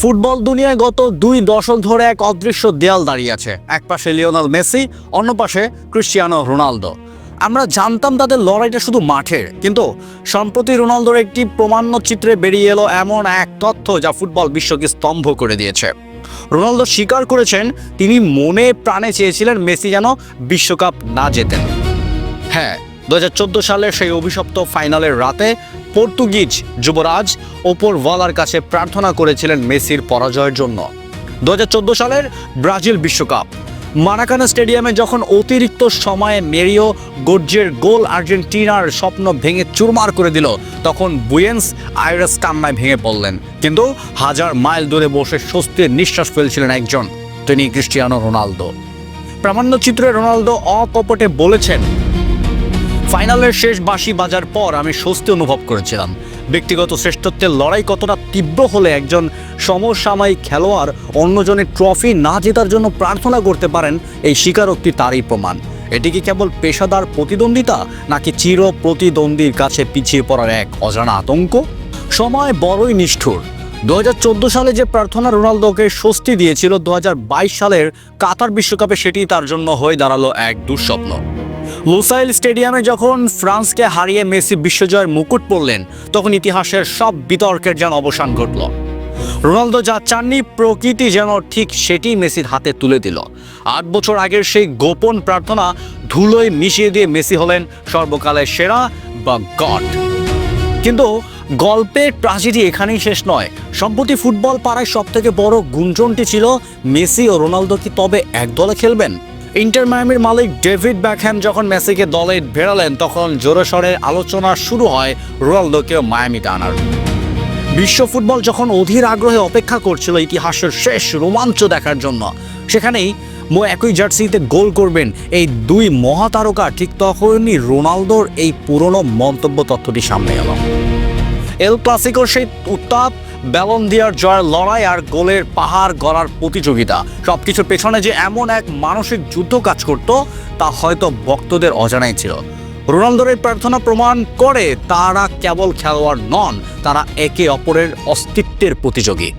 Football দুনিয়ায় গত 2 দশক ধরে এক অদৃশ্য দেয়াল দাঁড়িয়ে আছে। এক পাশে লিওনেল মেসি, অন্য পাশে ক্রিস্টিয়ানো রোনালদো। আমরা জানতাম তাদের লড়াইটা শুধু মাঠের, কিন্তু সম্প্রতি রোনালদোর একটি চিত্রে বেরিয়ে এলো এমন এক তথ্য যা ফুটবল বিশ্বকে স্তম্ভ করে দিয়েছে। রোনালদো স্বীকার করেছেন তিনি মনে প্রাণে চেয়েছিলেন মেসি যেন বিশ্বকাপ না জেতেন। হ্যাঁ, 2014 সালের সেই অভিশপ্ত ফাইনালের রাতে পর্তুগিজ যুবরাজ ওপরওয়ালার কাছে প্রার্থনা করেছিলেন মেসির পরাজয়ের জন্য। 2014 সালের ব্রাজিল বিশ্বকাপ মারাকানা স্টেডিয়ামে যখন অতিরিক্ত সময়ে মেরিও গোটজের গোল আর্জেন্টিনার স্বপ্ন ভেঙে চুরমার করে দিল, তখন বুয়েন্স আইরেস কান্নায় ভেঙে পড়লেন। কিন্তু হাজার মাইল দূরে বসে স্বস্তির নিঃশ্বাস ফেলছিলেন একজন, তিনি ক্রিস্টিয়ানো রোনালদো। প্রামাণ্যচিত্রে রোনালদো অকপটে বলেছেন, ফাইনালের শেষ বাঁশি বাজার পর আমি স্বস্তি অনুভব করেছিলাম। ব্যক্তিগত শ্রেষ্ঠত্বের লড়াই কতটা তীব্র হলে একজন সমসাময়িক খেলোয়াড় অন্যজনের ট্রফি না জেতার জন্য প্রার্থনা করতে পারেন, এই স্বীকারোক্তি তারই প্রমাণ। এটি কি কেবল পেশাদার প্রতিদ্বন্দ্বিতা, নাকি চির প্রতিদ্বন্দ্বীর কাছে পিছিয়ে পড়ার এক অজানা আতঙ্ক? সময় বড়ই নিষ্ঠুর। 2014 সালে যে প্রার্থনা রোনালদোকে স্বস্তি দিয়েছিল, 2022 সালের কাতার বিশ্বকাপে সেটি তার জন্য হয়ে দাঁড়ালো এক দুঃস্বপ্ন। লুসাইল স্টেডিয়ামে যখন ফ্রান্সকে হারিয়ে মেসি বিশ্বজয়ের মুকুট পরলেন, তখন ইতিহাসের সব বিতর্কের যেন অবসান ঘটল। রোনালদো যা চাননি, প্রকৃতি যেন ঠিক সেটি মেসির হাতে তুলে দিল। 8 বছর আগের সেই গোপন প্রার্থনা ধুলোয় মিশিয়ে দিয়ে মেসি হলেন সর্বকালের সেরা বা গড। কিন্তু গল্পের ট্র্যাজেডি এখানেই শেষ নয়। সম্প্রতি ফুটবল পাড়ায় সবথেকে বড় গুঞ্জনটি ছিল, মেসি ও রোনালদো কি তবে এক দলে খেলবেন? ইন্টার মায়ামির মালিক ডেভিড বেকহ্যাম যখন মেসিকে দলে ভেড়ালেন, তখন জোরেশোরে আলোচনা শুরু হয় রোনালদোকে মায়ামিতে আনার। বিশ্ব ফুটবল যখন অধীর আগ্রহে অপেক্ষা করছিল ইতিহাসের শেষ রোমাঞ্চ দেখার জন্য, সেখানেই একই জার্সিতে গোল করবেন এই দুই মহাতারকা, ঠিক তখনই রোনালদোর এই পুরনো মন্তব্য তথ্যটি সামনে এলো। এল ক্লাসিকোর সেই উত্তাপ, ব্যালন দিয়ার জয়ের লড়াই আর গোলের পাহাড় গড়ার প্রতিযোগিতা, সবকিছুর পেছনে যে এমন এক মানসিক যুদ্ধ কাজ করত, তা হয়তো ভক্তদের অজানাই ছিল। রোনালদোর এই প্রার্থনা প্রমাণ করে তারা কেবল খেলোয়াড় নন, তারা একে অপরের অস্তিত্বের প্রতিযোগী।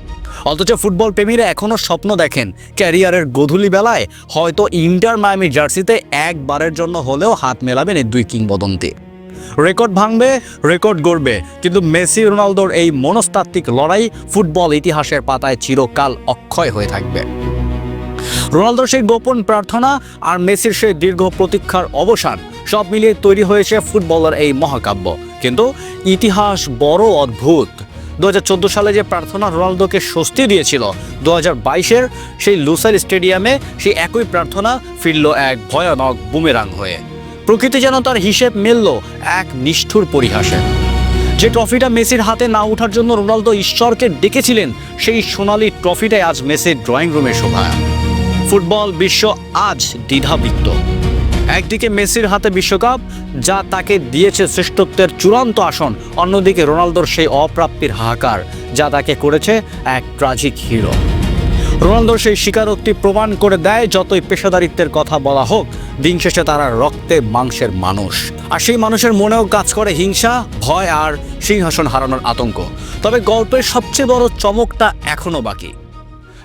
অথচ ফুটবল প্রেমীরা এখনও স্বপ্ন দেখেন ক্যারিয়ারের গোধূলি বেলায় হয়তো ইন্টার মায়ামি জার্সিতে একবারের জন্য হলেও হাত মেলাবেন এই দুই কিংবদন্তি। রেকর্ড ভাঙবে, রেকর্ড গড়বে, কিন্তু মেসি রোনালদোর এই মনস্তাত্ত্বিক লড়াই ফুটবল ইতিহাসের পাতায় চিরকাল অক্ষয় হয়ে থাকবে। রোনালদোর সেই গোপন প্রার্থনা আর মেসির সেই দীর্ঘ প্রতীক্ষার অবসান, সব মিলিয়ে তৈরি হয়েছে ফুটবলের এই মহাকাব্য। কিন্তু ইতিহাস বড় অদ্ভুত। 2014 সালে যে প্রার্থনা রোনালদোকে স্বস্তি দিয়েছিল, 2022-এর সেই লুসাইল স্টেডিয়ামে সেই একই প্রার্থনা ফিরল এক ভয়ানক বুমেরাং হয়ে। প্রকৃতি যেন তার হিসেব মিলল এক নিষ্ঠুর পরিহাসে। যে ট্রফিটা মেসির হাতে না ওঠার জন্য রোনালদো ঈশ্বরকে ডেকেছিলেন, সেই সোনালি ট্রফিটাই আজ মেসির ড্রয়িং রুমে শোভা। ফুটবল বিশ্ব আজ দ্বিধাবিত। একদিকে মেসির হাতে বিশ্বকাপ, যা তাকে দিয়েছে শ্রেষ্ঠত্বের চূড়ান্ত আসন, অন্যদিকে রোনালদোর সেই অপ্রাপ্তির হাহাকার, যা তাকে করেছে এক ট্র্যাজিক হিরো। রোনালদোর সেই স্বীকারোক্তি প্রমাণ করে দেয়, যতই পেশাদারিত্বের কথা বলা হোক, দিন শেষে তারা রক্তে মাংসের মানুষ। আর সেই মানুষের মনেও কাজ করে হিংসা, ভয় আর সিংহাসন হারানোর আতঙ্ক। তবে গল্পের সবচেয়ে বড় চমকটা এখনো বাকি।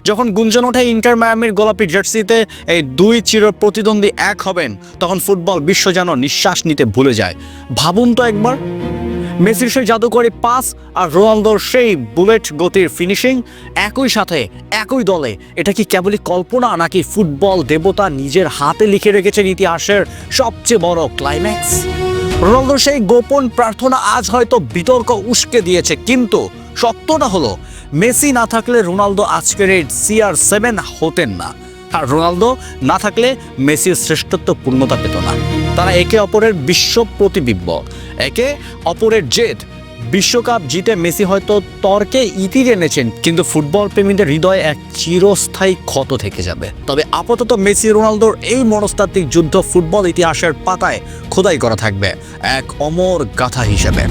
যখন গুঞ্জন ওঠে ইন্টার মায়ামির গোলাপি জার্সিতে এই দুই চির প্রতিদ্বন্দ্বী এক হবেন, তখন ফুটবল বিশ্ব যেন নিঃশ্বাস নিতে ভুলে যায়। ভাবুন তো একবার, মেসির সেই জাদুকরী পাস আর রোনালদোর সেই বুলেট গতির ফিনিশিং একই সাথে একই দলে, এটা কি কেবলই কল্পনা, নাকি ফুটবল দেবতা নিজের হাতে লিখে রেখেছেন ইতিহাসের সবচেয়ে বড় ক্লাইম্যাক্স? রোনালদোর সেই গোপন প্রার্থনা আজ হয়তো বিতর্ক উস্কে দিয়েছে, কিন্তু সত্যটা হলো মেসি না থাকলে রোনালদো আজকের এই CR7 হতেন না, আর রোনালদো না থাকলে মেসির শ্রেষ্ঠত্ব পূর্ণতা পেত না। তারা একে অপরের বিশ্ব প্রতিবিম্ব, একে অপরের জেদ। বিশ্বকাপ জিতে মেসি হয়তো তর্কে ইতি টেনেছেন, কিন্তু ফুটবল প্রেমীদের হৃদয়ে এক চিরস্থায়ী ক্ষত থেকে যাবে। তবে আপাতত মেসি রোনালদোর এই মনস্তাত্ত্বিক যুদ্ধ ফুটবল ইতিহাসের পাতায় খোদাই করা থাকবে এক অমর গাথা হিসেবে।